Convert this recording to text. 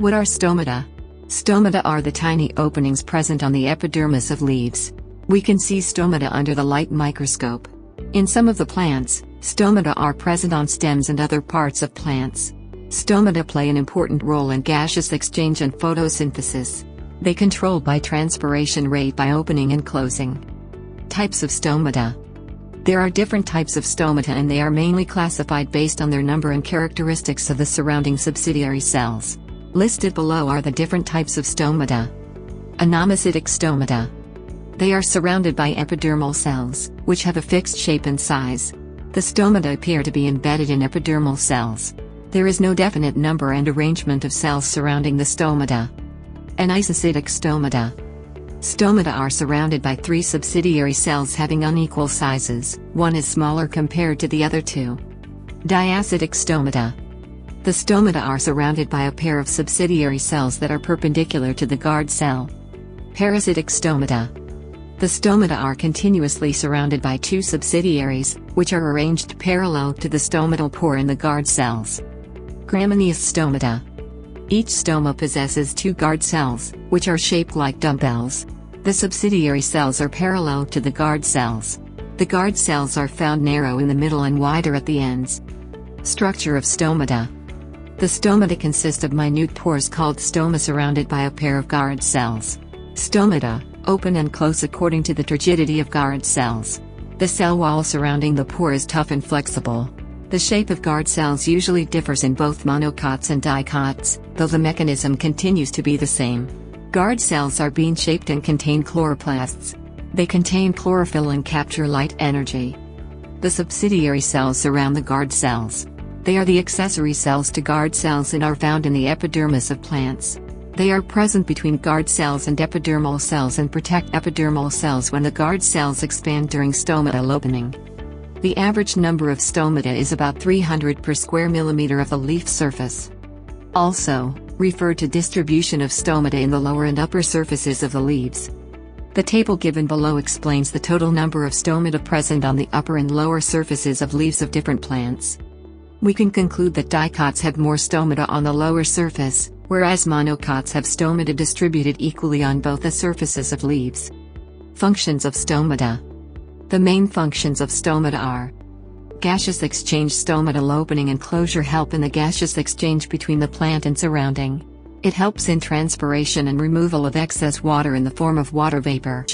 What are stomata? Stomata are the tiny openings present on the epidermis of leaves. We can see stomata under the light microscope. In some of the plants, stomata are present on stems and other parts of plants. Stomata play an important role in gaseous exchange and photosynthesis. They control transpiration rate by opening and closing. Types of stomata. There are different types of stomata and they are mainly classified based on their number and characteristics of the surrounding subsidiary cells. Listed below are the different types of stomata. Anomacytic stomata. They are surrounded by epidermal cells, which have a fixed shape and size. The stomata appear to be embedded in epidermal cells. There is no definite number and arrangement of cells surrounding the stomata. Anisocytic stomata. Stomata are surrounded by three subsidiary cells having unequal sizes, one is smaller compared to the other two. Diacitic stomata. The stomata are surrounded by a pair of subsidiary cells that are perpendicular to the guard cell. Parasitic stomata. The stomata are continuously surrounded by two subsidiaries, which are arranged parallel to the stomatal pore in the guard cells. Gramineous stomata. Each stoma possesses two guard cells, which are shaped like dumbbells. The subsidiary cells are parallel to the guard cells. The guard cells are found narrow in the middle and wider at the ends. Structure of stomata. The stomata consist of minute pores called stoma surrounded by a pair of guard cells. Stomata open and close according to the turgidity of guard cells. The cell wall surrounding the pore is tough and flexible. The shape of guard cells usually differs in both monocots and dicots, though the mechanism continues to be the same. Guard cells are bean-shaped and contain chloroplasts. They contain chlorophyll and capture light energy. The subsidiary cells surround the guard cells. They are the accessory cells to guard cells and are found in the epidermis of plants. They are present between guard cells and epidermal cells and protect epidermal cells when the guard cells expand during stomatal opening. The average number of stomata is about 300 per square millimeter of the leaf surface. Also, refer to distribution of stomata in the lower and upper surfaces of the leaves. The table given below explains the total number of stomata present on the upper and lower surfaces of leaves of different plants. We can conclude that dicots have more stomata on the lower surface, whereas monocots have stomata distributed equally on both the surfaces of leaves. Functions of stomata. The main functions of stomata are: gaseous exchange. Stomatal opening and closure help in the gaseous exchange between the plant and surrounding. It helps in transpiration and removal of excess water in the form of water vapor.